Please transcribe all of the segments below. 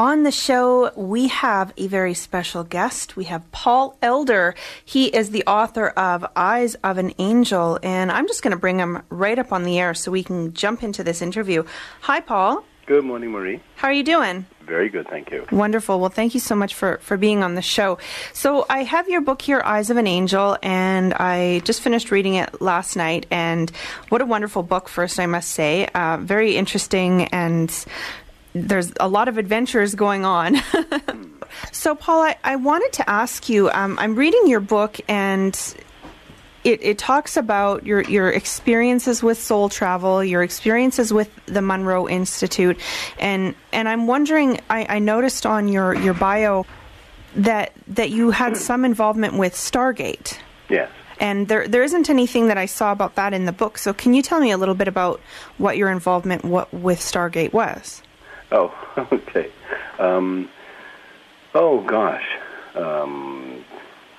On the show, we have a very special guest. We have Paul Elder. He is the author of Eyes of an Angel, and I'm just going to bring him right up on the air so we can jump into this interview. Hi, Paul. Good morning, Marie. How are you doing? Very good, thank you. Wonderful. Well, thank you so much for being on the show. So I have your book here, Eyes of an Angel, and I just finished reading it last night, and what a wonderful book, first, I must say. Very interesting, and there's a lot of adventures going on. So, Paul, I wanted to ask you, I'm reading your book, and it talks about your experiences with soul travel, your experiences with the Monroe Institute, and I'm wondering, I noticed on your bio that you had some involvement with Stargate. Yes. And there isn't anything that I saw about that in the book, so can you tell me a little bit about what your involvement with Stargate was? Oh, okay.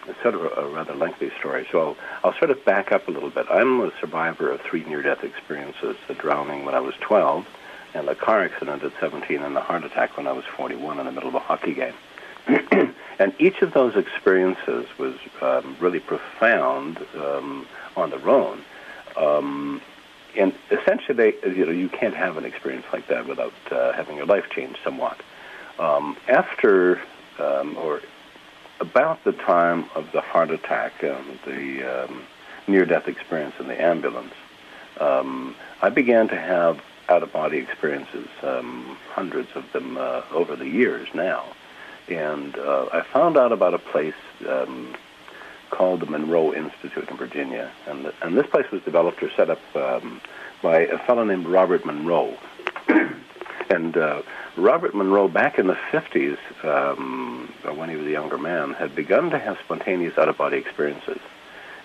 It's sort of a rather lengthy story, so I'll sort of back up a little bit. I'm a survivor of 3 near-death experiences, the drowning when I was 12, and a car accident at 17, and a heart attack when I was 41 in the middle of a hockey game. And each of those experiences was really profound on their own. And essentially, you can't have an experience like that without having your life change somewhat. After, or about the time of the heart attack, the near-death experience in the ambulance, I began to have out-of-body experiences, hundreds of them over the years now. And I found out about a place called the Monroe Institute in Virginia. And this place was developed or set up by a fellow named Robert Monroe. And Robert Monroe, back in the 50s, when he was a younger man, had begun to have spontaneous out-of-body experiences.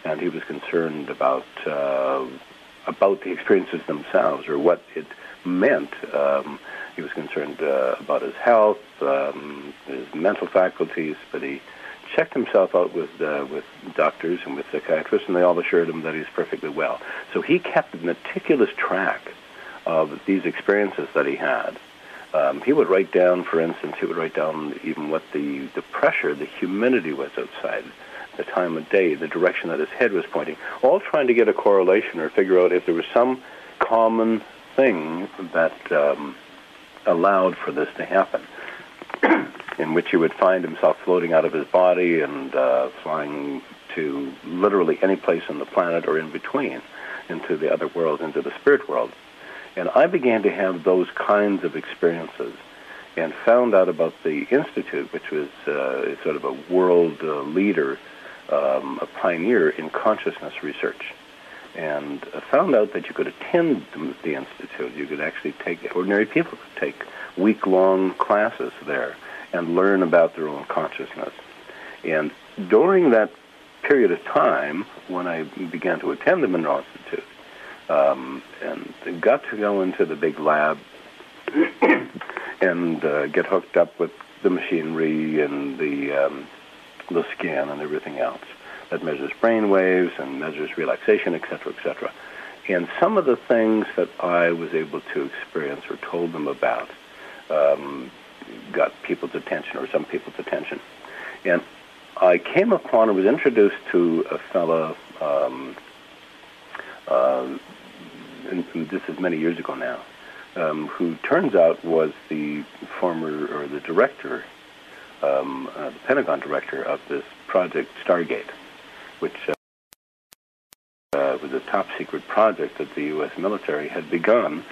And he was concerned about the experiences themselves, or what it meant. He was concerned about his health, his mental faculties, but he checked himself out with doctors and with psychiatrists, and they all assured him that he's perfectly well. So he kept a meticulous track of these experiences that he had. He would write down, for instance, even what the pressure, the humidity was outside, the time of day, the direction that his head was pointing, all trying to get a correlation or figure out if there was some common thing that allowed for this to happen, in which he would find himself floating out of his body and flying to literally any place on the planet or in between, into the other world, into the spirit world. And I began to have those kinds of experiences and found out about the Institute, which was sort of a world leader, a pioneer in consciousness research. And found out that you could attend the Institute. You could actually ordinary people could take week-long classes there and learn about their own consciousness. And during that period of time, when I began to attend the Monroe Institute, and got to go into the big lab and get hooked up with the machinery and the scan and everything else that measures brain waves and measures relaxation, etc., etc. And some of the things that I was able to experience or told them about got people's attention, or some people's attention. And I came upon and was introduced to a fellow, and this is many years ago now, who turns out was the director, the Pentagon director of this project Stargate, which was a top-secret project that the U.S. military had begun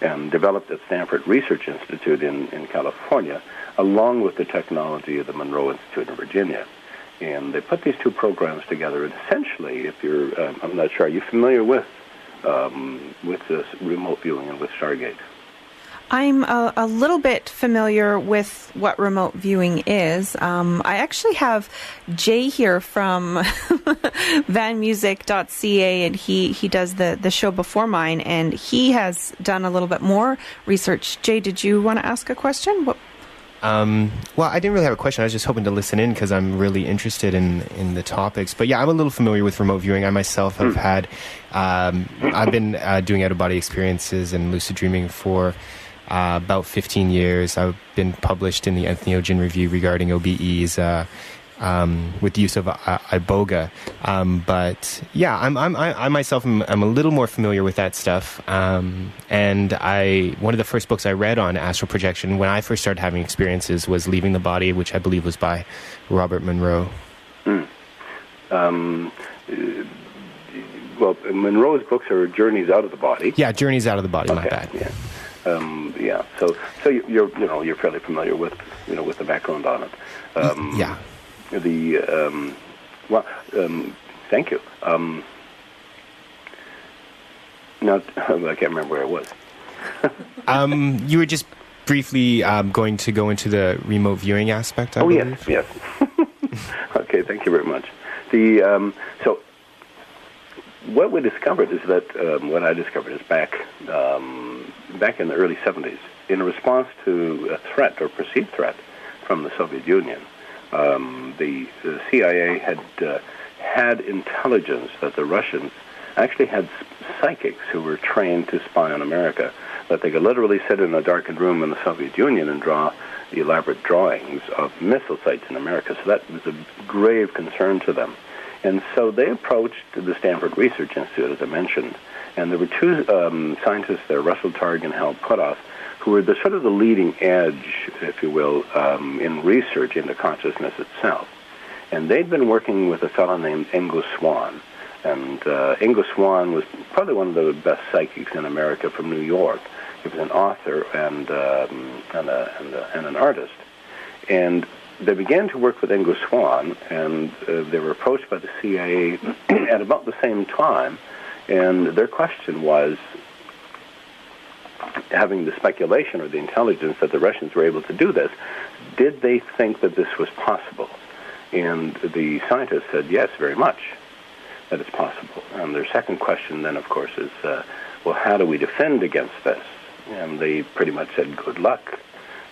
and developed at Stanford Research Institute in California, along with the technology of the Monroe Institute in Virginia. And they put these two programs together, and essentially, if you're, I'm not sure, are you familiar with this remote viewing and with Stargate? I'm a little bit familiar with what remote viewing is. I actually have Jay here from vanmusic.ca, and he does the show before mine, and he has done a little bit more research. Jay, did you want to ask a question? Well, I didn't really have a question. I was just hoping to listen in because I'm really interested in the topics. But yeah, I'm a little familiar with remote viewing. I myself have had, I've been doing out-of-body experiences and lucid dreaming for about 15 years. I've been published in the Entheogen Review regarding OBEs with the use of iboga. But yeah, I myself am a little more familiar with that stuff. And one of the first books I read on astral projection when I first started having experiences was Leaving the Body, which I believe was by Robert Monroe. Well, Monroe's books are Journeys Out of the Body. Yeah, Journeys Out of the Body. Okay. My bad. Yeah. So you're fairly familiar with the background on it. Yeah. Thank you. Now I can't remember where I was. You were just briefly going to go into the remote viewing aspect. I believe. Yes. Okay, thank you very much. So what we discovered is that what I discovered is back in the early 70s, in response to a threat or perceived threat from the Soviet Union, the CIA had intelligence that the Russians actually had psychics who were trained to spy on America, that they could literally sit in a darkened room in the Soviet Union and draw elaborate drawings of missile sites in America. So that was a grave concern to them. And so they approached the Stanford Research Institute, as I mentioned, and there were two scientists there, Russell Targ and Hal Puthoff, who were the sort of the leading edge, if you will, in research into consciousness itself. And they'd been working with a fellow named Ingo Swann. And Ingo Swann was probably one of the best psychics in America from New York. He was an author and an artist. And they began to work with Ingo Swann, and they were approached by the CIA at about the same time. And their question was, having the speculation or the intelligence that the Russians were able to do this, did they think that this was possible? And the scientists said, yes, very much, that it's possible. And their second question then, of course, is, well, how do we defend against this? And they pretty much said, good luck.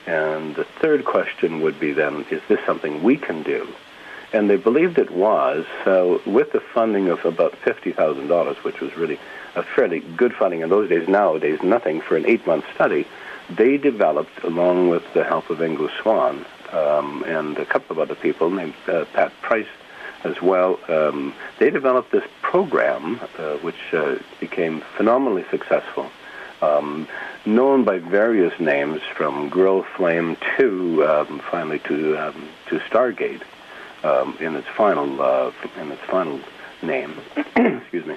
And the third question would be then, is this something we can do? And they believed it was. So with the funding of about $50,000, which was really a fairly good funding in those days, nowadays nothing, for an 8-month study, they developed, along with the help of Ingo Swann and a couple of other people named Pat Price as well, they developed this program which became phenomenally successful, known by various names, from Grill Flame to finally to Stargate in its final name. Excuse me.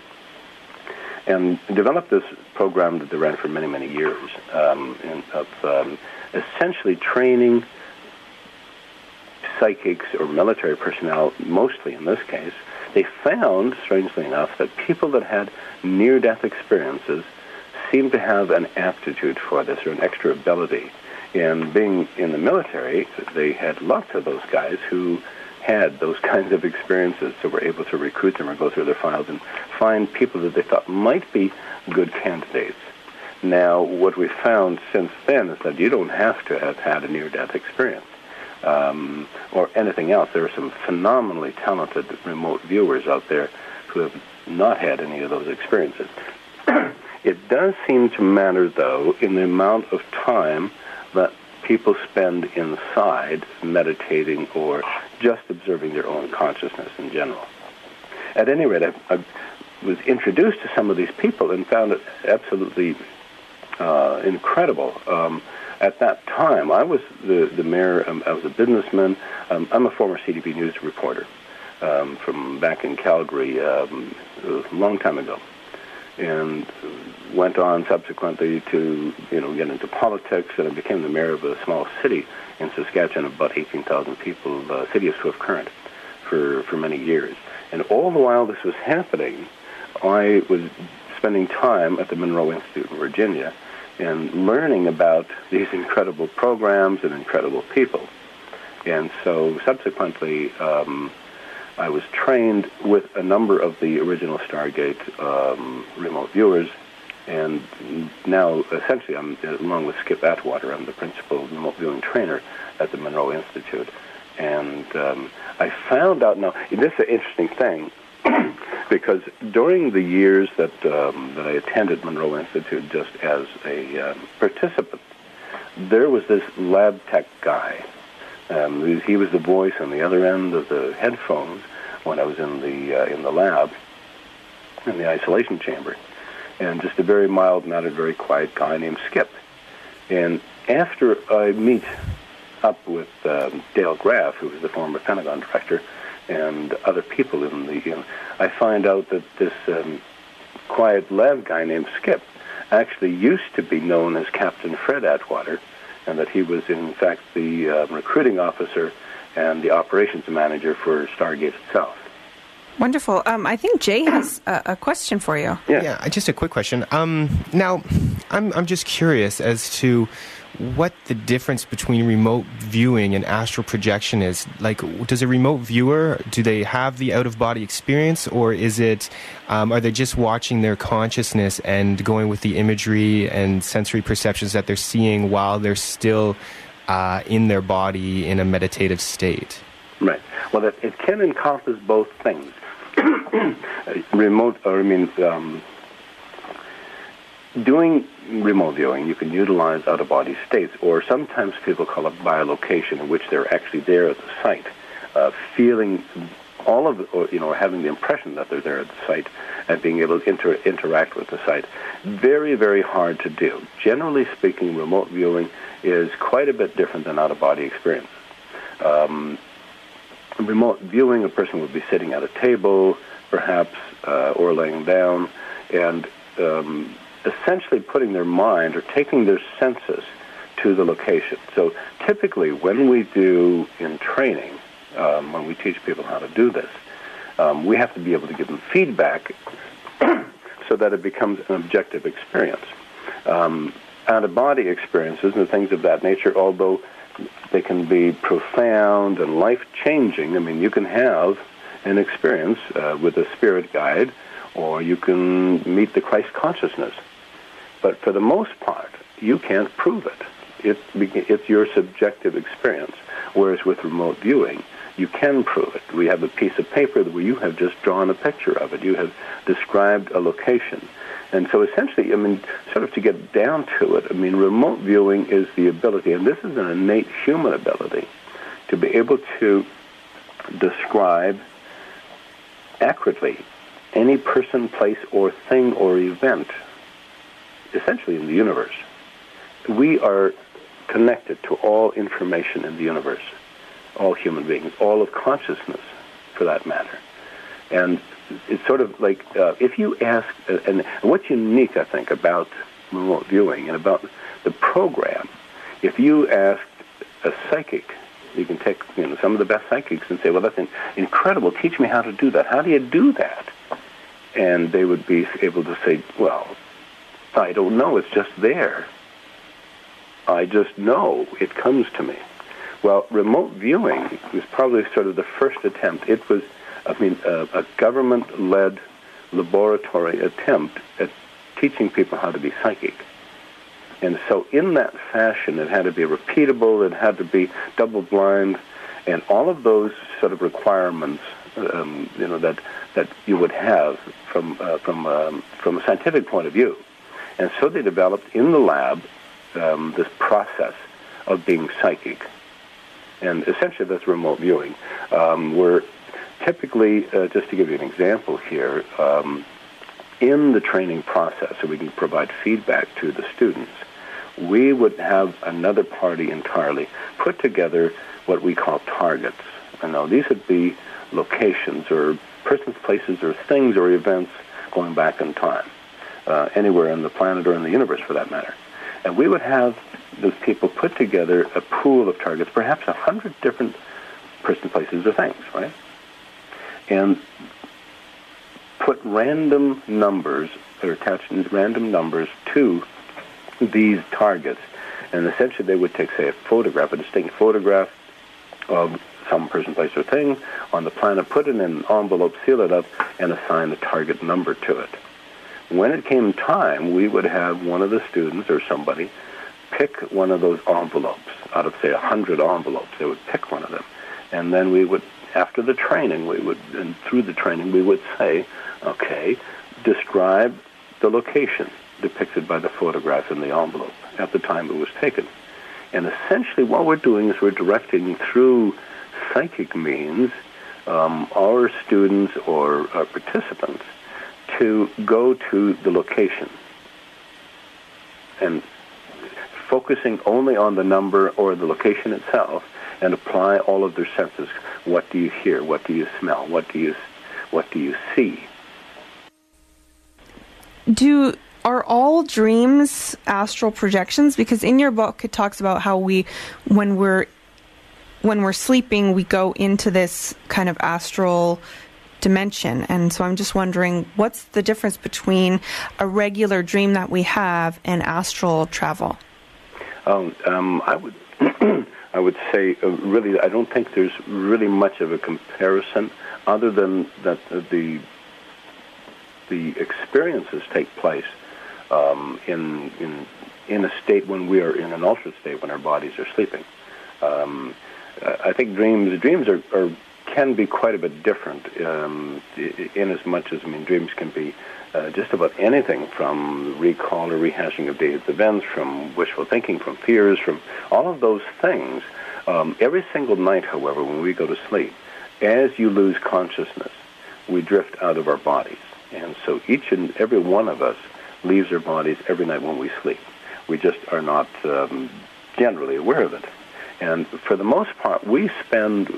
And developed this program that they ran for many, many years of essentially training psychics or military personnel, mostly in this case. They found, strangely enough, that people that had near-death experiences seemed to have an aptitude for this, or an extra ability. And being in the military, they had lots of those guys who had those kinds of experiences, so were able to recruit them or go through their files and find people that they thought might be good candidates. Now, what we found since then is that you don't have to have had a near-death experience or anything else. There are some phenomenally talented remote viewers out there who have not had any of those experiences. It does seem to matter, though, in the amount of time that people spend inside meditating or just observing their own consciousness in general. At any rate, I was introduced to some of these people and found it absolutely incredible. At that time, I was the mayor. I was a businessman. I'm a former CTV News reporter from back in Calgary a long time ago, and went on subsequently to get into politics, and I became the mayor of a small city in Saskatchewan of about 18,000 people, the city of Swift Current, for many years. And all the while this was happening, I was spending time at the Monroe Institute in Virginia and learning about these incredible programs and incredible people. And so subsequently, I was trained with a number of the original Stargate remote viewers, and now essentially I'm, along with Skip Atwater, I'm the principal remote viewing trainer at the Monroe Institute. And I found out, now this is an interesting thing, because during the years that I attended Monroe Institute just as a participant, there was this lab tech guy. He was the voice on the other end of the headphones when I was in the lab, in the isolation chamber, and just a very mild-mannered, very quiet guy named Skip. And after I meet up with Dale Graff, who was the former Pentagon director, and other people I find out that this quiet lab guy named Skip actually used to be known as Captain Fred Atwater, and that he was, in fact, the recruiting officer and the operations manager for Stargate itself. Wonderful. I think Jay has a question for you. Yeah, just a quick question. Now, I'm just curious as to what the difference between remote viewing and astral projection is. Like, does a remote viewer, do they have the out-of-body experience, or is it, are they just watching their consciousness and going with the imagery and sensory perceptions that they're seeing while they're still in their body in a meditative state? Right. Well, it can encompass both things. Doing remote viewing, you can utilize out-of-body states, or sometimes people call it bilocation, in which they're actually there at the site, feeling all of, or having the impression that they're there at the site and being able to interact with the site. Very, very hard to do. Generally speaking, remote viewing is quite a bit different than out-of-body experience. Remote viewing, a person would be sitting at a table, perhaps, or laying down, and essentially putting their mind or taking their senses to the location. So typically when we do in training, when we teach people how to do this, we have to be able to give them feedback so that it becomes an objective experience. Out-of-body experiences and things of that nature, although they can be profound and life-changing, I mean, you can have an experience with a spirit guide, or you can meet the Christ consciousness. But for the most part, you can't prove it. It's your subjective experience. Whereas with remote viewing, you can prove it. We have a piece of paper where you have just drawn a picture of it. You have described a location. And so essentially, I mean, sort of to get down to it, I mean, remote viewing is the ability, and this is an innate human ability, to be able to describe accurately any person, place, or thing or event, essentially in the universe. We are connected to all information in the universe, all human beings, all of consciousness, for that matter. And it's sort of like, if you ask, and what's unique, I think, about remote viewing and about the program, if you asked a psychic, you can take some of the best psychics and say, well, that's incredible, teach me how to do that. How do you do that? And they would be able to say, well, I don't know, it's just there. I just know, it comes to me. Well, remote viewing was probably sort of the first attempt. It was, a government-led laboratory attempt at teaching people how to be psychic. And so in that fashion, it had to be repeatable, it had to be double-blind, and all of those sort of requirements, that you would have from a scientific point of view. And so they developed in the lab this process of being psychic. And essentially that's remote viewing. We're typically, just to give you an example here, in the training process, so we can provide feedback to the students, we would have another party entirely put together what we call targets. And now these would be locations or persons, places, or things or events going back in time, anywhere on the planet or in the universe for that matter. And we would have those people put together a pool of targets, perhaps 100 different persons, places, or things, right? And put random numbers, or attach random numbers to these targets. And essentially they would take, say, a distinct photograph of some person, place, or thing on the planet, put it in an envelope, seal it up, and assign a target number to it. When it came time, we would have one of the students or somebody pick one of those envelopes out of, say, 100 envelopes. They would pick one of them. And then we would, after the training, and through the training, we would say, okay, describe the location depicted by the photograph in the envelope at the time it was taken. And essentially what we're doing is we're directing through psychic means our students or our participants to go to the location and focusing only on the number or the location itself and apply all of their senses. What do you hear? What do you smell? What do you see? Are all dreams astral projections? Because in your book it talks about how when we're sleeping, we go into this kind of astral dimension. And so I'm just wondering, what's the difference between a regular dream that we have and astral travel? I would I would say really I don't think there's really much of a comparison, other than that the experiences take place in a state when we are in an altered state, when our bodies are sleeping. I think dreams can be quite a bit different, in as much as, dreams can be just about anything, from recall or rehashing of days events, from wishful thinking, from fears, from all of those things. Every single night, however, when we go to sleep, as you lose consciousness, we drift out of our bodies. And so each and every one of us leaves our bodies every night when we sleep. We just are not generally aware of it. And for the most part, we spend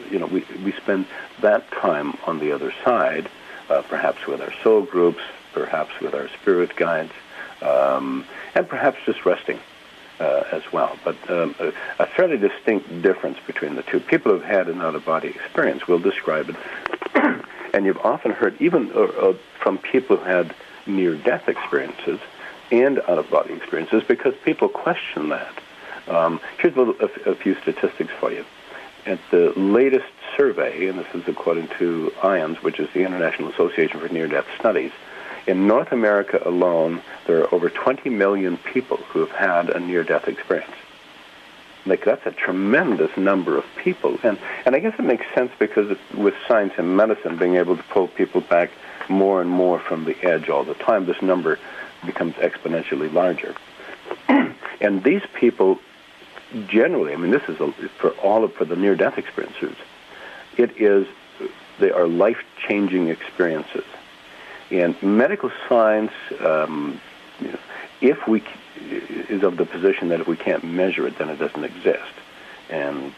that time on the other side, perhaps with our soul groups, perhaps with our spirit guides, and perhaps just resting as well. But a fairly distinct difference between the two. People who've had an out-of-body experience will describe it. And you've often heard, even from people who had near-death experiences and out-of-body experiences, because people question that. Here's a few statistics for you. At the latest survey, and this is according to IANS, which is the International Association for Near-Death Studies, in North America alone, there are over 20 million people who have had a near-death experience. That's a tremendous number of people. And I guess it makes sense because with science and medicine being able to pull people back more and more from the edge all the time, this number becomes exponentially larger. And these people generally, this is for the near-death experiences, they are life-changing experiences. And medical science, is of the position that if we can't measure it, then it doesn't exist. And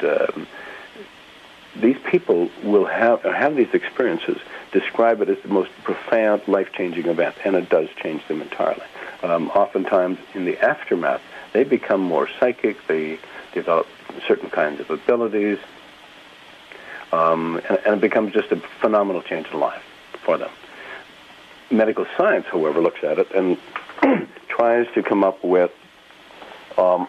these people will have these experiences, describe it as the most profound, life-changing event, and it does change them entirely. Oftentimes, in the aftermath, they become more psychic, they develop certain kinds of abilities, and it becomes just a phenomenal change in life for them. Medical science, however, looks at it and tries to come up with a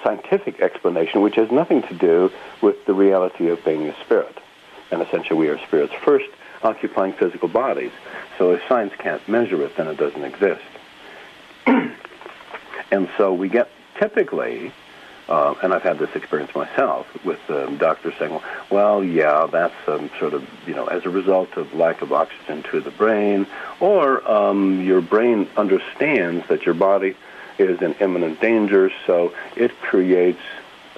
scientific explanation which has nothing to do with the reality of being a spirit. And essentially we are spirits first, occupying physical bodies. So if science can't measure it, then it doesn't exist. And so we get typically, and I've had this experience myself, with doctors saying, well, yeah, that's sort of, as a result of lack of oxygen to the brain, or your brain understands that your body is in imminent danger, so it creates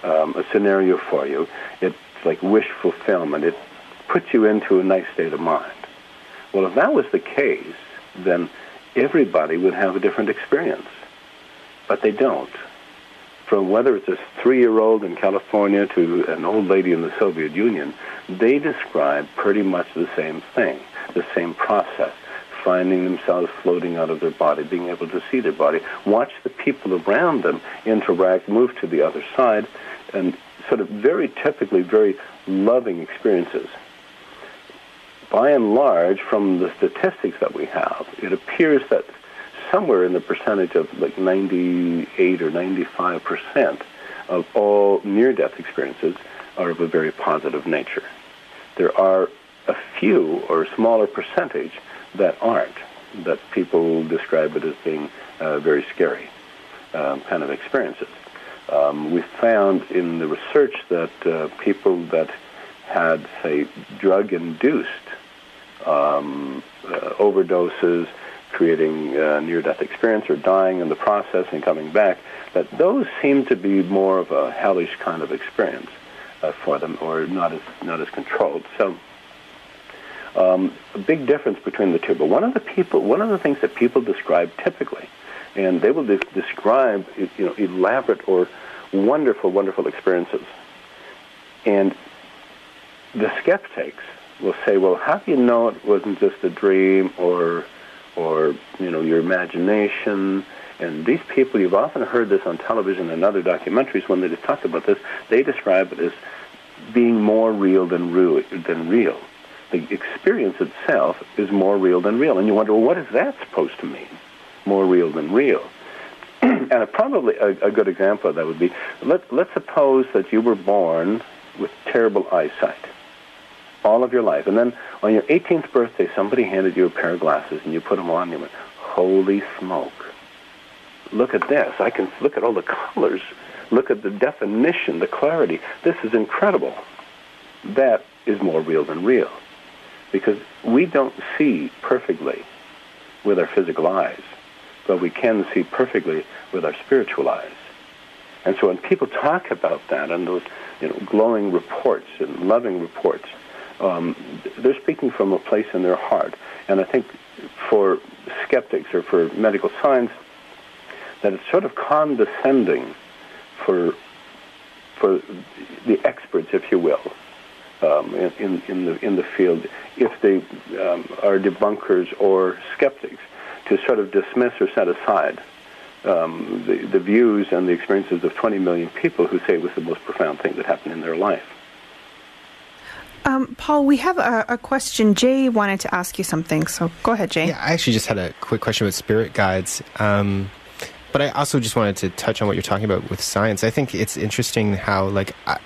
a scenario for you. It's like wish fulfillment. It puts you into a nice state of mind. Well, if that was the case, then everybody would have a different experience. But they don't. From whether it's a 3-year-old in California to an old lady in the Soviet Union, they describe pretty much the same thing, the same process, finding themselves floating out of their body, being able to see their body, watch the people around them interact, move to the other side, and sort of very typically very loving experiences. By and large, from the statistics that we have, it appears that somewhere in the percentage of like 98 or 95% of all near-death experiences are of a very positive nature. There are a few or a smaller percentage that aren't, that people describe it as being very scary kind of experiences. We found in the research that people that had, say, drug-induced overdoses, creating a near-death experience or dying in the process and coming back, that those seem to be more of a hellish kind of experience for them, or not as controlled. So a big difference between the two. But one of the things that people describe typically, and they will describe elaborate or wonderful, wonderful experiences. And the skeptics will say, well, how do you know it wasn't just a dream or your imagination? And these people, you've often heard this on television and other documentaries when they talk about this, they describe it as being more real than real. The experience itself is more real than real. And you wonder, well, what is that supposed to mean? More real than real. And probably a good example of that would be, let's suppose that you were born with terrible eyesight all of your life. And then on your 18th birthday, somebody handed you a pair of glasses, and you put them on, and you went, holy smoke. Look at this. I can look at all the colors. Look at the definition, the clarity. This is incredible. That is more real than real. Because we don't see perfectly with our physical eyes, but we can see perfectly with our spiritual eyes. And so when people talk about that and those glowing reports and loving reports, they're speaking from a place in their heart. And I think for skeptics or for medical science, that it's sort of condescending for the experts, if you will, in the field, if they are debunkers or skeptics, to sort of dismiss or set aside the views and the experiences of 20 million people who say it was the most profound thing that happened in their life. Paul, we have a question. Jay wanted to ask you something, so go ahead, Jay. Yeah, I actually just had a quick question about spirit guides. But I also just wanted to touch on what you're talking about with science. I think it's interesting how,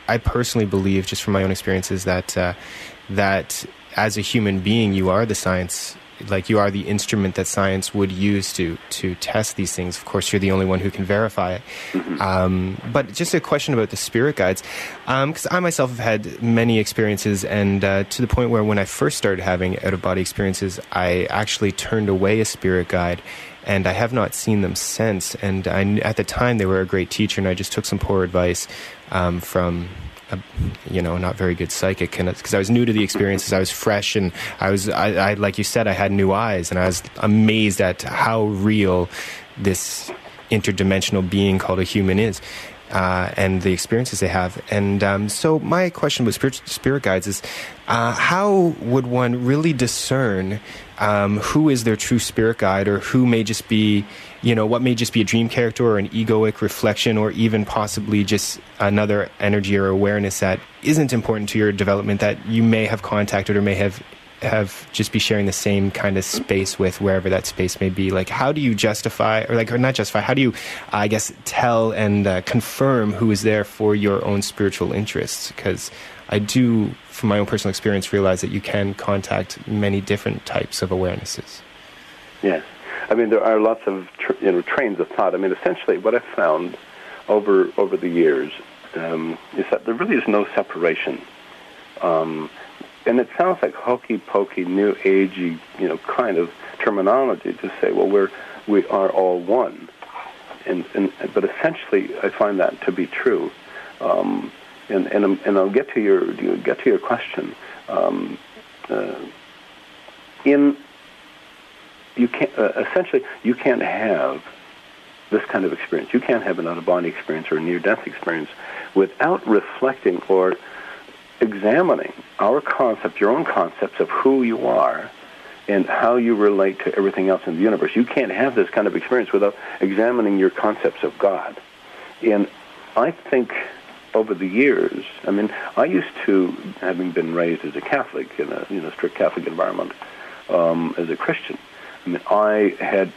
I personally believe, just from my own experiences, that as a human being, you are the science. You are the instrument that science would use to test these things. Of course, you're the only one who can verify it. Mm-hmm. But just a question about the spirit guides, because I myself have had many experiences, and to the point where when I first started having out-of-body experiences, I actually turned away a spirit guide, and I have not seen them since. And at the time, they were a great teacher, and I just took some poor advice from not very good psychic, and because I was new to the experiences, I was fresh, and I like you said, I had new eyes, and I was amazed at how real this interdimensional being called a human is, and the experiences they have. And so my question with spirit guides is, how would one really discern who is their true spirit guide, or who may just be, what may just be a dream character or an egoic reflection, or even possibly just another energy or awareness that isn't important to your development, that you may have contacted or may have just be sharing the same kind of space with, wherever that space may be? How do you justify, or not justify, how do you, I guess, tell and confirm who is there for your own spiritual interests? Because I do, from my own personal experience, realize that you can contact many different types of awarenesses. Yes. I mean, there are lots of trains of thought. I mean, essentially, what I've found over the years is that there really is no separation. And it sounds like hokey-pokey, new agey, kind of terminology to say, well, we are all one. But essentially, I find that to be true. And I'll get to your question. You can't have this kind of experience. You can't have an out-of-body experience or a near-death experience without reflecting or examining your own concepts of who you are and how you relate to everything else in the universe. You can't have this kind of experience without examining your concepts of God. And I think over the years, I mean, I used to, having been raised as a Catholic in a strict Catholic environment, as a Christian, I mean, I had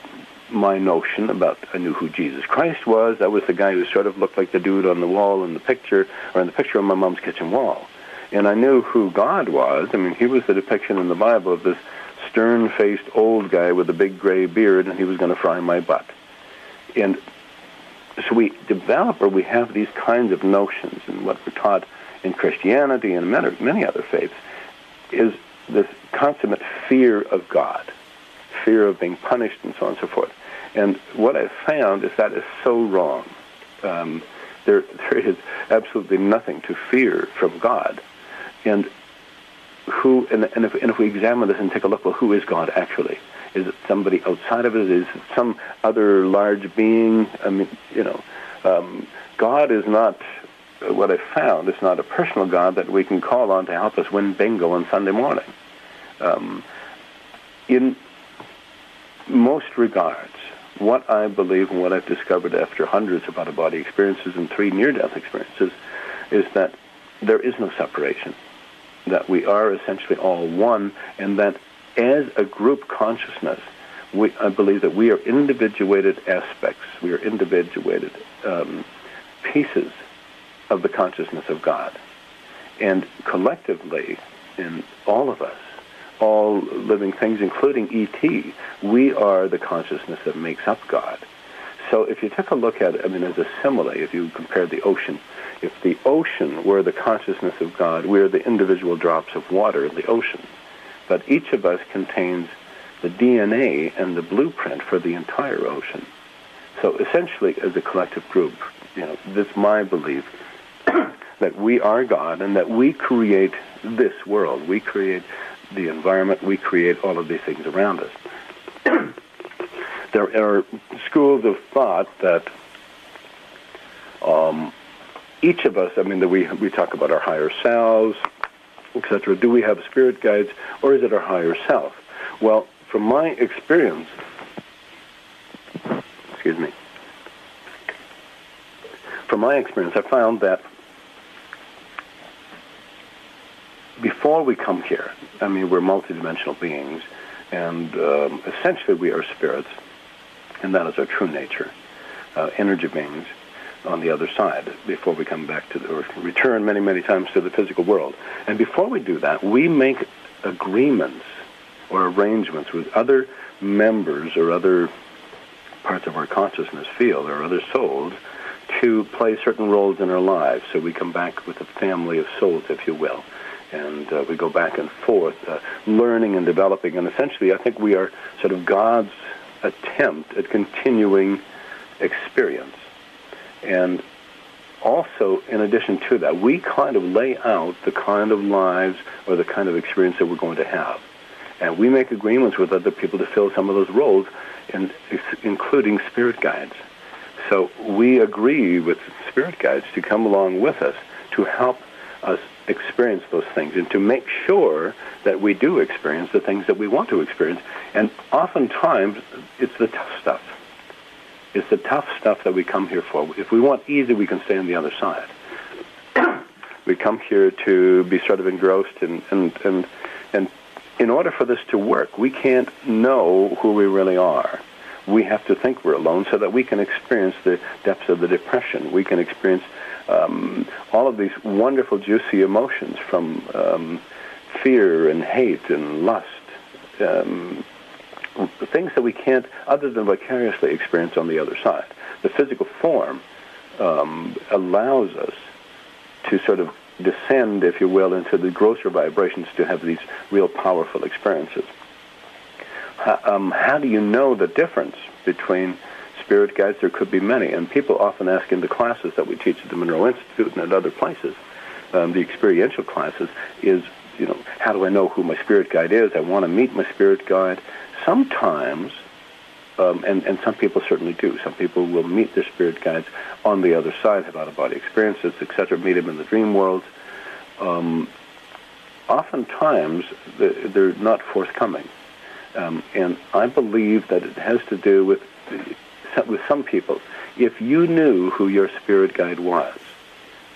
my notion about, I knew who Jesus Christ was. That was the guy who sort of looked like the dude on the wall in the picture, or in the picture on my mom's kitchen wall. And I knew who God was. I mean, he was the depiction in the Bible of this stern-faced old guy with a big gray beard, and he was going to fry my butt. And so we have these kinds of notions, and what we're taught in Christianity and many other faiths is this consummate fear of God, fear of being punished and so on and so forth. And what I've found is that is so wrong. There is absolutely nothing to fear from God. And if we examine this and take a look, well, who is God actually? Is it somebody outside of it? Is it some other large being? I mean, God is not, what I've found, is not a personal God that we can call on to help us win bingo on Sunday morning. In most regards, what I believe and what I've discovered after hundreds of out-of-body experiences and 3 near-death experiences is that there is no separation, that we are essentially all one, and that as a group consciousness, I believe that we are individuated aspects, we are individuated pieces of the consciousness of God. And collectively, in all of us, all living things, including E.T., we are the consciousness that makes up God. So if you take a look at it, I mean, as a simile, if you compare the ocean, if the ocean were the consciousness of God, we are the individual drops of water in the ocean. But each of us contains the DNA and the blueprint for the entire ocean. So essentially, as a collective group, this is my belief, that we are God and that we create this world. We create the environment. We create all of these things around us. There are schools of thought that each of us, I mean, that we talk about our higher selves, etc. Do we have spirit guides, or is it our higher self? Well, from my experience, I found that before we come here, I mean, we're multidimensional beings, and essentially we are spirits, and that is our true nature, energy beings on the other side, before we come back to or return many, many times to the physical world. And before we do that, we make agreements or arrangements with other members or other parts of our consciousness field or other souls to play certain roles in our lives. So we come back with a family of souls, if you will, and we go back and forth, learning and developing. And essentially, I think we are sort of God's attempt at continuing experience. And also, in addition to that, we kind of lay out the kind of lives or the kind of experience that we're going to have. And we make agreements with other people to fill some of those roles, including spirit guides. So we agree with spirit guides to come along with us to help us experience those things and to make sure that we do experience the things that we want to experience. And oftentimes, it's the tough stuff. It's the tough stuff that we come here for. If we want easy, we can stay on the other side. We come here to be sort of engrossed, and in order for this to work, we can't know who we really are. We have to think we're alone so that we can experience the depths of the depression. We can experience all of these wonderful, juicy emotions from fear and hate and lust, things that we can't, other than vicariously, experience on the other side. The physical form allows us to sort of descend, if you will, into the grosser vibrations to have these real powerful experiences. How do you know the difference between spirit guides? There could be many, and people often ask in the classes that we teach at the Monroe Institute and at other places, the experiential classes, is, how do I know who my spirit guide is? I want to meet my spirit guide. Sometimes, and some people certainly do, some people will meet their spirit guides on the other side, have out-of-body experiences, etc., meet them in the dream world. Oftentimes, they're not forthcoming. And I believe that it has to do with some people. If you knew who your spirit guide was,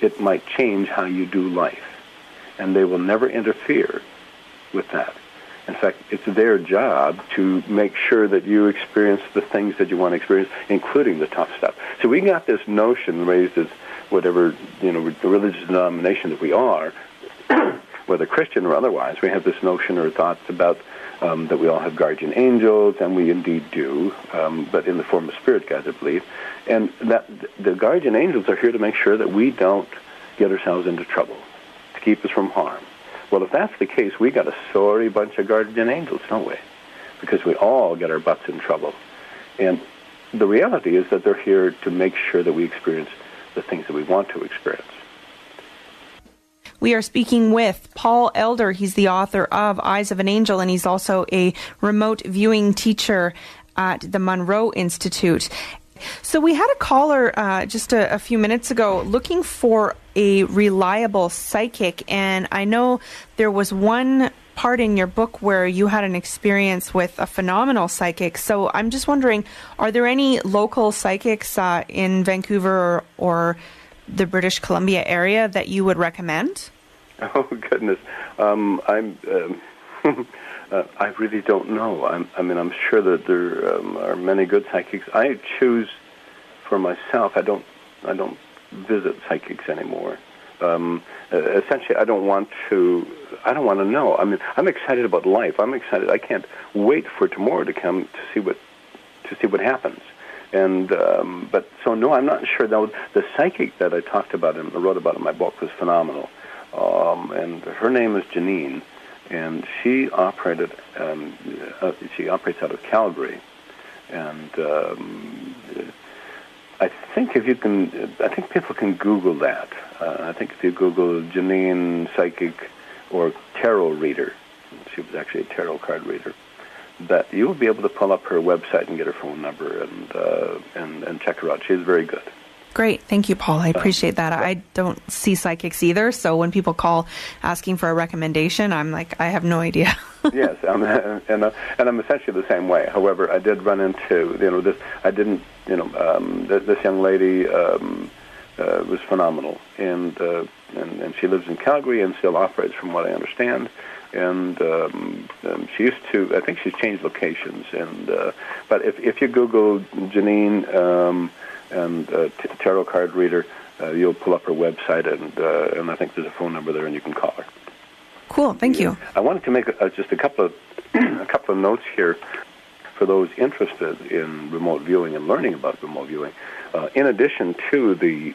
it might change how you do life. And they will never interfere with that. In fact, it's their job to make sure that you experience the things that you want to experience, including the tough stuff. So we got this notion, raised as whatever, religious denomination that we are, whether Christian or otherwise, we have this notion or thoughts about that we all have guardian angels, and we indeed do, but in the form of spirit guides, I believe. And that the guardian angels are here to make sure that we don't get ourselves into trouble, to keep us from harm. Well, if that's the case, we got a sorry bunch of guardian angels, don't we? because we all get our butts in trouble. And the reality is that they're here to make sure that we experience the things that we want to experience. We are speaking with Paul Elder. He's the author of Eyes of an Angel, and he's also a remote viewing teacher at the Monroe Institute. So we had a caller just a few minutes ago looking for a reliable psychic, and I know there was one part in your book where you had an experience with a phenomenal psychic. So I'm just wondering, are there any local psychics in Vancouver or the British Columbia area that you would recommend? Oh, goodness. I really don't know. I'm sure that there are many good psychics. I choose for myself. I don't visit psychics anymore. Essentially, I don't want to know. I mean, I'm excited about life. I'm excited. I can't wait for tomorrow to come to see what happens. And but so no, I'm not sure. Though the psychic that I talked about and wrote about in my book was phenomenal. And her name is Janine, and she operated. She operates out of Calgary, and I think people can Google that. I think if you Google Janine psychic or tarot reader, she was actually a tarot card reader, that you will be able to pull up her website and get her phone number and check her out. She's very good. Great. Thank you, Paul. I appreciate that. I don't see psychics either, so when people call asking for a recommendation, I'm like, I have no idea. Yes, and I'm essentially the same way. However, I did run into this. I didn't this young lady was phenomenal, and she lives in Calgary and still operates, from what I understand. And she used to. I think she's changed locations. But if you Google Janine and tarot card reader, you'll pull up her website, and I think there's a phone number there, and you can call her. Cool, thank you. I wanted to make just a couple of notes here for those interested in remote viewing and learning about remote viewing. In addition to the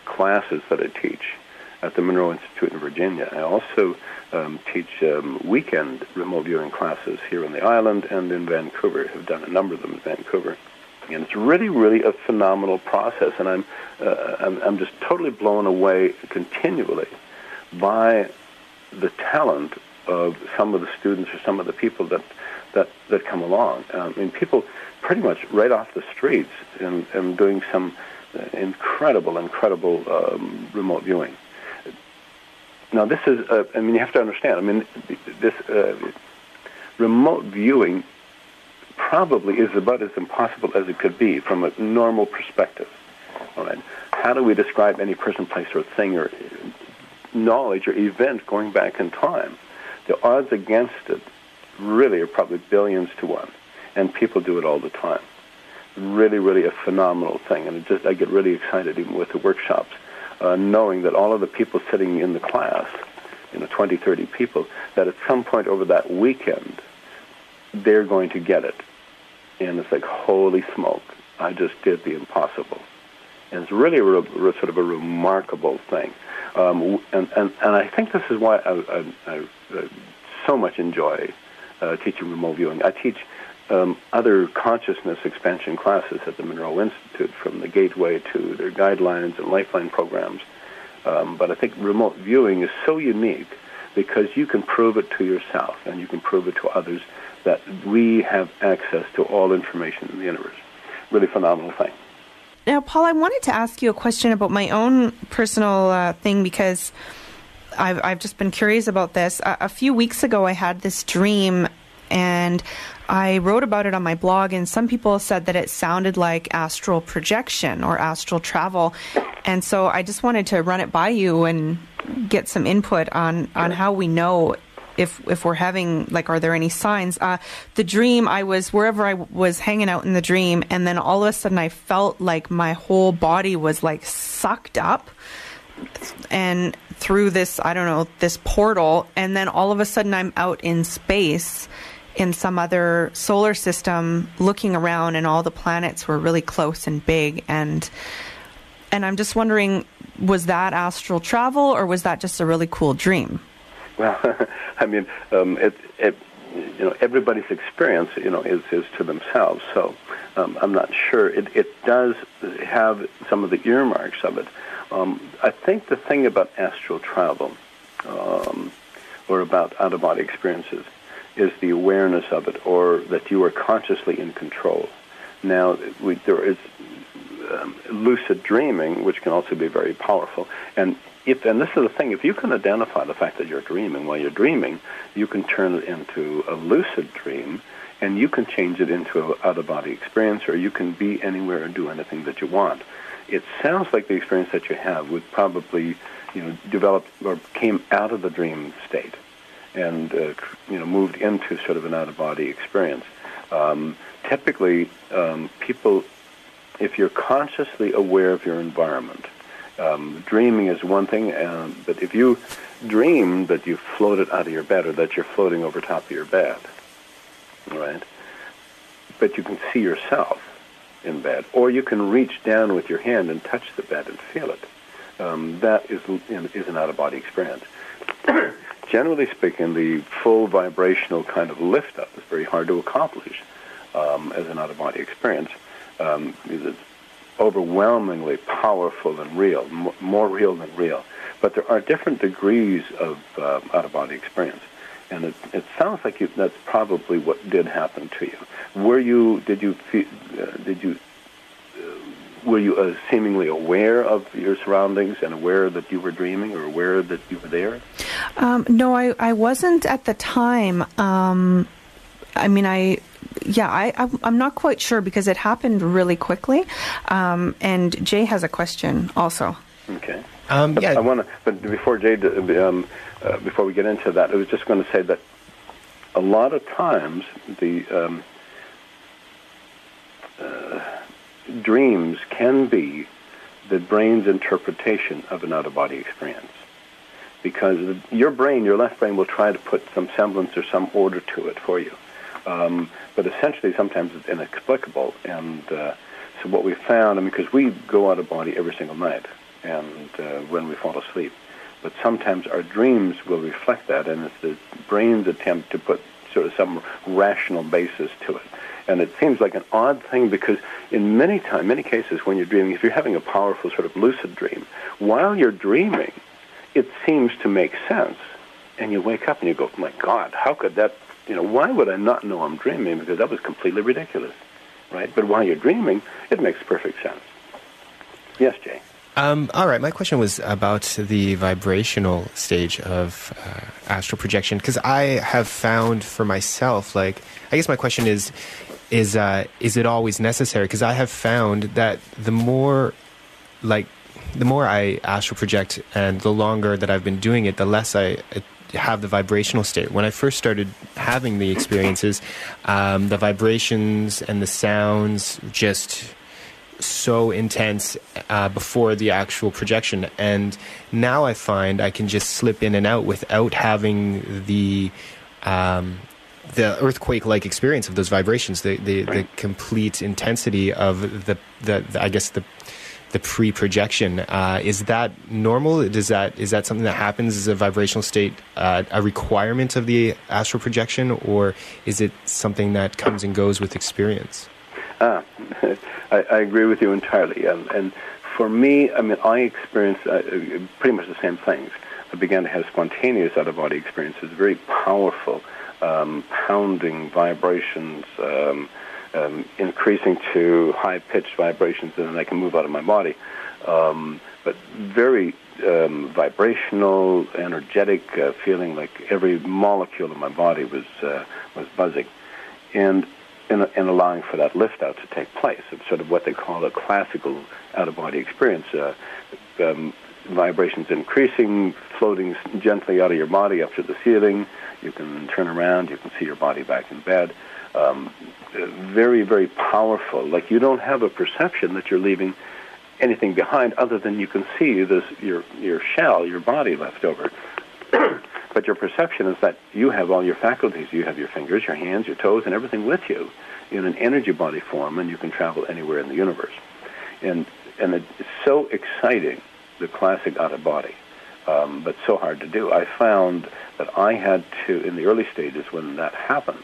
classes that I teach at the Monroe Institute in Virginia, I also teach weekend remote viewing classes here on the island and in Vancouver. I've done a number of them in Vancouver. And it's really, really a phenomenal process, and I'm just totally blown away continually by the talent of some of the students or some of the people that come along. I mean, people pretty much right off the streets and doing some incredible remote viewing. Now, this is, you have to understand, this remote viewing probably is about as impossible as it could be from a normal perspective. All right, how do we describe any person, place, or thing, or knowledge, or event going back in time? The odds against it really are probably billions to one, and people do it all the time. Really, really a phenomenal thing, and I get really excited even with the workshops, knowing that all of the people sitting in the class, 20, 30 people, that at some point over that weekend, they're going to get it. And it's like, holy smoke, I just did the impossible. And it's really sort of a remarkable thing. And I think this is why I so much enjoy teaching remote viewing. I teach other consciousness expansion classes at the Monroe Institute, from the Gateway to their guidelines and lifeline programs. But I think remote viewing is so unique because you can prove it to yourself and you can prove it to others that we have access to all information in the universe. Really phenomenal thing. Now, Paul, I wanted to ask you a question about my own personal thing, because I've just been curious about this. A few weeks ago, I had this dream, and I wrote about it on my blog, and some people said that it sounded like astral projection or astral travel. And so I just wanted to run it by you and get some input on how we know if we're having, like, are there any signs? The dream, I was wherever I was hanging out in the dream, and then all of a sudden I felt like my whole body was like sucked up and through this, this portal, and then all of a sudden I'm out in space in some other solar system looking around, and all the planets were really close and big, and I'm just wondering, was that astral travel or was that just a really cool dream? Well, everybody's experience, is to themselves. So I'm not sure. It does have some of the earmarks of it. I think the thing about astral travel, or about out-of-body experiences, is the awareness of it, or that you are consciously in control. Now, there is lucid dreaming, which can also be very powerful. And this is the thing, if you can identify the fact that you're dreaming while you're dreaming, you can turn it into a lucid dream, and you can change it into an out-of-body experience, or you can be anywhere and do anything that you want. It sounds like the experience that you have would probably, develop or came out of the dream state and, moved into sort of an out-of-body experience. Typically, people, if you're consciously aware of your environment, dreaming is one thing, but if you dream that you floated out of your bed or that you're floating over top of your bed, right? But you can see yourself in bed, or you can reach down with your hand and touch the bed and feel it. That is an out-of-body experience. Generally speaking, the full vibrational kind of lift-up is very hard to accomplish as an out-of-body experience. It's overwhelmingly powerful and real, more real than real. But there are different degrees of out-of-body experience, and it sounds like that's probably what did happen to you. Were you seemingly aware of your surroundings and aware that you were dreaming, or aware that you were there? No, I wasn't at the time. I'm not quite sure because it happened really quickly. And Jay has a question also. Okay. Yeah. I want to, but before Jay, before we get into that, I was just going to say that a lot of times the dreams can be the brain's interpretation of an out-of-body experience, because your brain, your left brain, will try to put some semblance or some order to it for you. But essentially, sometimes it's inexplicable. And so what we found, because we go out of body every single night, and when we fall asleep, but sometimes our dreams will reflect that, and it's the brain's attempt to put sort of some rational basis to it. And it seems like an odd thing, because in many cases when you're dreaming, if you're having a powerful sort of lucid dream, while you're dreaming, it seems to make sense. And you wake up and you go, my God, how could that, why would I not know I'm dreaming? Because that was completely ridiculous, right? But while you're dreaming, it makes perfect sense. Yes, Jay? All right, my question was about the vibrational stage of astral projection, because I have found for myself, I guess my question is it always necessary? Because I have found that the more I astral project and the longer that I've been doing it, the less I have the vibrational state. When I first started having the experiences, the vibrations and the sounds just so intense before the actual projection, and now I find I can just slip in and out without having the earthquake-like experience of those vibrations, the complete intensity of the I guess the pre-projection. Is that normal? Is that something that happens as a vibrational state, a requirement of the astral projection, or is it something that comes and goes with experience? I agree with you entirely. And for me, I experienced pretty much the same things. I began to have spontaneous out-of-body experiences, very powerful, pounding vibrations, increasing to high-pitched vibrations, and then I can move out of my body. But very vibrational, energetic, feeling like every molecule of my body was buzzing. And allowing for that lift-out to take place. It's sort of what they call a classical out-of-body experience. Vibrations increasing, floating gently out of your body up to the ceiling. You can turn around, you can see your body back in bed. Very, very powerful. Like you don't have a perception that you're leaving anything behind other than you can see your shell, your body left over. But your perception is that you have all your faculties. You have your fingers, your hands, your toes, and everything with you in an energy body form, and you can travel anywhere in the universe. And it's so exciting, the classic out-of-body. but so hard to do. I found that I had to, in the early stages when that happened,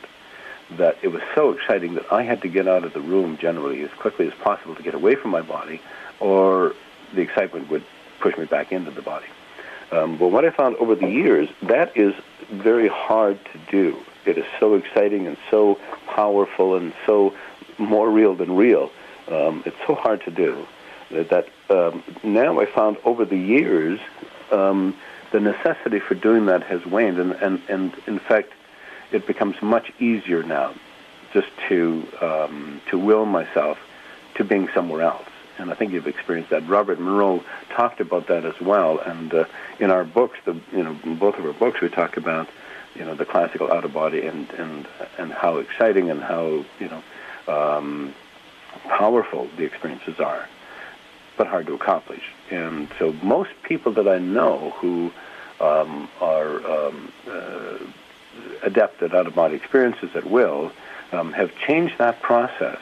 that it was so exciting that I had to get out of the room generally as quickly as possible to get away from my body, or the excitement would push me back into the body. But what I found over the years, that is very hard to do. It is so exciting and so powerful and so more real than real. It's so hard to do that now I found over the years the necessity for doing that has waned, and in fact it becomes much easier now just to will myself to being somewhere else. And I think you've experienced that. Robert Monroe talked about that as well. And in our books, in both of our books, we talk about the classical out of body and how exciting and how powerful the experiences are, but hard to accomplish. And so most people that I know who are adept at out of body experiences at will have changed that process.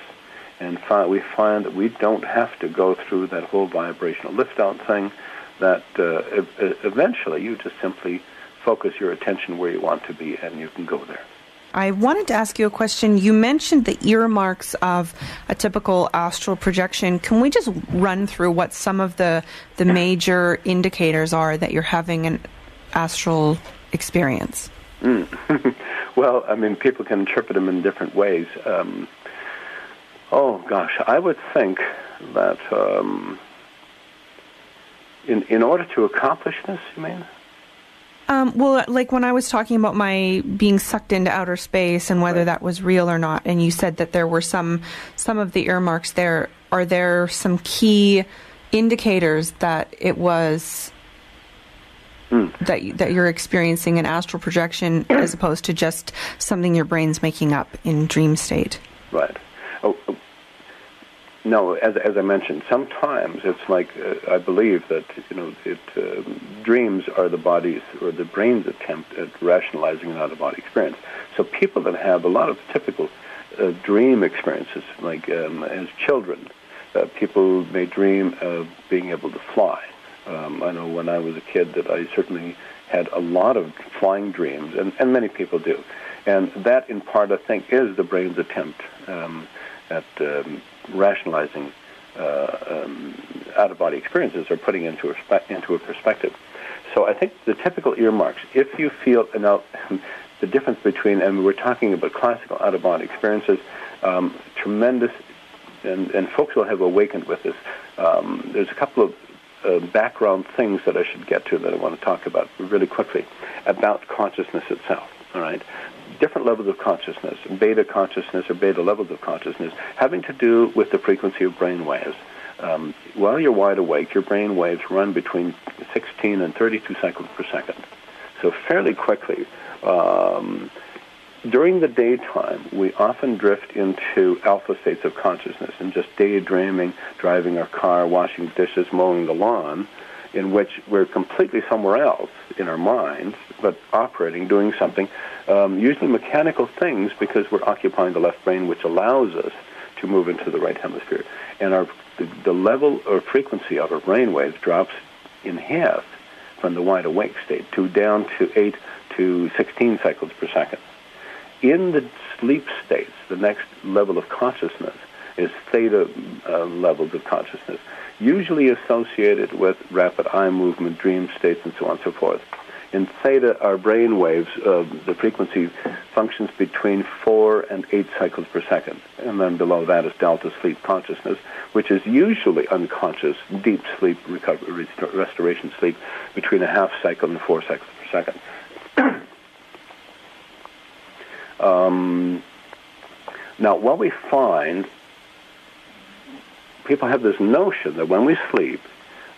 And we find that we don't have to go through that whole vibrational lift-out thing, that eventually you just simply focus your attention where you want to be, and you can go there. I wanted to ask you a question. You mentioned the earmarks of a typical astral projection. Can we just run through what some of the major indicators are that you're having an astral experience? Well, I mean, people can interpret them in different ways. Oh, gosh, I would think that in order to accomplish this, you mean? Well, like when I was talking about my being sucked into outer space and whether that was real or not, and you said that there were some of the earmarks there, are there some key indicators that it was that you're experiencing an astral projection as opposed to just something your brain's making up in dream state? Right. No, as I mentioned, sometimes it's like I believe that dreams are the body's or the brain's attempt at rationalizing an out-of-body experience. So people that have a lot of typical dream experiences, like as children, people may dream of being able to fly. I know when I was a kid that I certainly had a lot of flying dreams, and many people do. And that, in part, I think, is the brain's attempt at rationalizing out-of-body experiences or putting into a perspective. So I think the typical earmarks, if you feel, the difference between, and we're talking about classical out-of-body experiences, tremendous, and folks will have awakened with this. There's a couple of background things that I should get to that I want to talk about really quickly about consciousness itself, all right? Different levels of consciousness, beta consciousness or beta levels of consciousness, having to do with the frequency of brain waves. While you're wide awake, your brain waves run between 16 and 32 cycles per second. So fairly quickly. During the daytime, we often drift into alpha states of consciousness and just daydreaming, driving our car, washing dishes, mowing the lawn, in which we're completely somewhere else in our minds, but operating, doing something, usually mechanical things, because we're occupying the left brain, which allows us to move into the right hemisphere. And the level or frequency of our brain waves drops in half from the wide awake state down to 8 to 16 cycles per second. In the sleep states, the next level of consciousness is theta levels of consciousness, usually associated with rapid eye movement, dream states, and so on and so forth. In theta, our brain waves, the frequency functions between 4 and 8 cycles per second. And then below that is delta sleep consciousness, which is usually unconscious, deep sleep, recovery, restoration sleep, between a half cycle and 4 cycles per second. Now, what we find, people have this notion that when we sleep,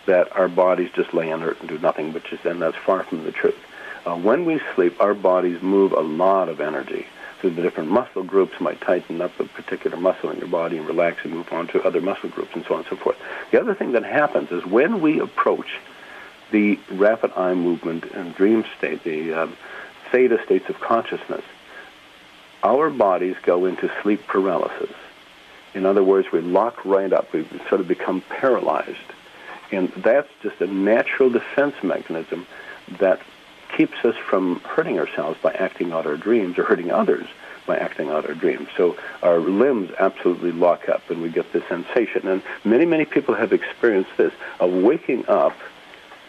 that our bodies just lay inert and do nothing, and that's far from the truth. When we sleep, our bodies move a lot of energy. So the different muscle groups might tighten up a particular muscle in your body and relax and move on to other muscle groups and so on and so forth. The other thing that happens is when we approach the rapid eye movement and dream state, the theta states of consciousness, our bodies go into sleep paralysis. In other words, we lock right up. We sort of become paralyzed. And that's just a natural defense mechanism that keeps us from hurting ourselves by acting out our dreams or hurting others by acting out our dreams. So our limbs absolutely lock up and we get this sensation. And many, many people have experienced this, of waking up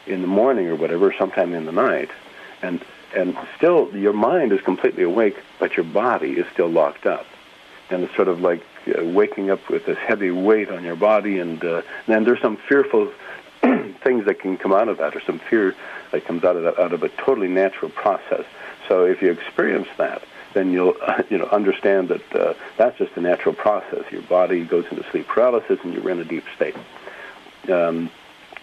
in the morning or whatever, sometime in the night, and still your mind is completely awake, but your body is still locked up. And it's sort of like waking up with this heavy weight on your body, and then there's some fearful things that can come out of that, or some fear that comes out of a totally natural process. So if you experience that, then you'll understand that that's just a natural process. Your body goes into sleep paralysis, and you're in a deep state.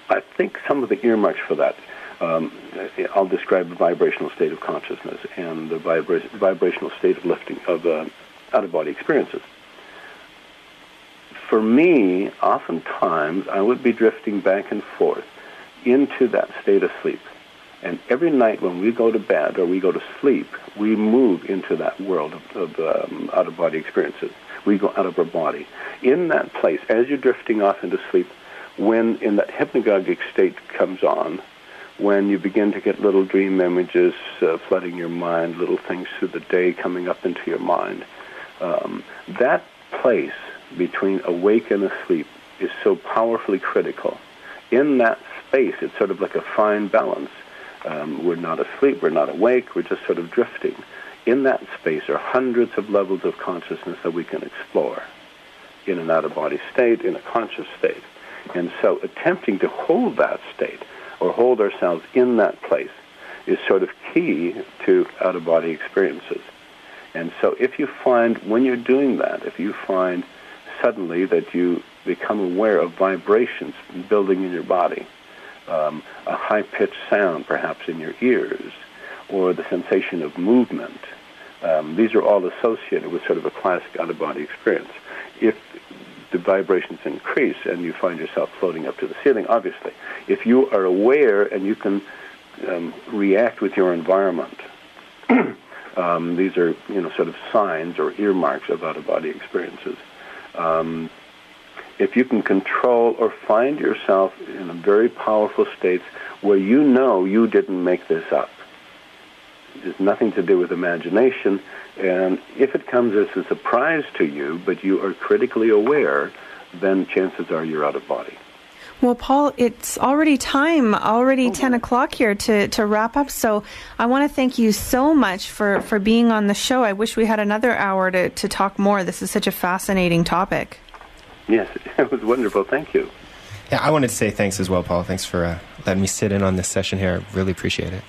I think some of the earmarks for that, I'll describe the vibrational state of consciousness and the vibrational state of lifting of out-of-body experiences. For me, oftentimes, I would be drifting back and forth into that state of sleep. And every night when we go to bed or we go to sleep, we move into that world of out-of-body experiences. We go out of our body. In that place, as you're drifting off into sleep, when in that hypnagogic state comes on, when you begin to get little dream images flooding your mind, little things through the day coming up into your mind, that place between awake and asleep is so powerfully critical. In that space, it's sort of like a fine balance. We're not asleep, we're not awake, we're just sort of drifting. In that space are hundreds of levels of consciousness that we can explore in an out-of-body state, in a conscious state. And so attempting to hold that state or hold ourselves in that place is sort of key to out-of-body experiences. And so if you find, when you're doing that, if you find suddenly that you become aware of vibrations building in your body, a high-pitched sound perhaps in your ears, or the sensation of movement, these are all associated with sort of a classic out-of-body experience. If the vibrations increase and you find yourself floating up to the ceiling, obviously, if you are aware and you can react with your environment, these are, sort of signs or earmarks of out-of-body experiences. If you can control or find yourself in a very powerful state where you didn't make this up, there's nothing to do with imagination, and if it comes as a surprise to you, but you are critically aware, then chances are you're out of body. Well, Paul, it's already time, 10 o'clock here to wrap up. So I want to thank you so much for being on the show. I wish we had another hour to talk more. This is such a fascinating topic. Yes, it was wonderful. Thank you. Yeah, I wanted to say thanks as well, Paul. Thanks for letting me sit in on this session here. I really appreciate it.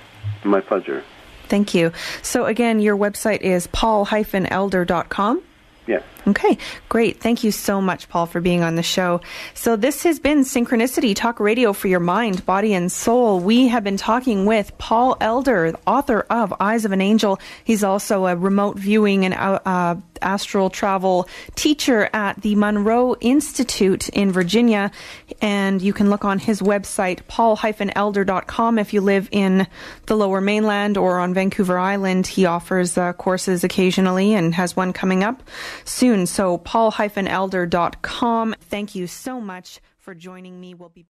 My pleasure. Thank you. So again, your website is paul-elder.com? Yes. Okay, great. Thank you so much, Paul, for being on the show. So this has been Synchronicity, talk radio for your mind, body, and soul. We have been talking with Paul Elder, author of Eyes of an Angel. He's also a remote viewing and astral travel teacher at the Monroe Institute in Virginia. And you can look on his website, paul-elder.com. If you live in the Lower Mainland or on Vancouver Island, he offers courses occasionally and has one coming up soon. So paul-elder.com. Thank you so much for joining me. We'll be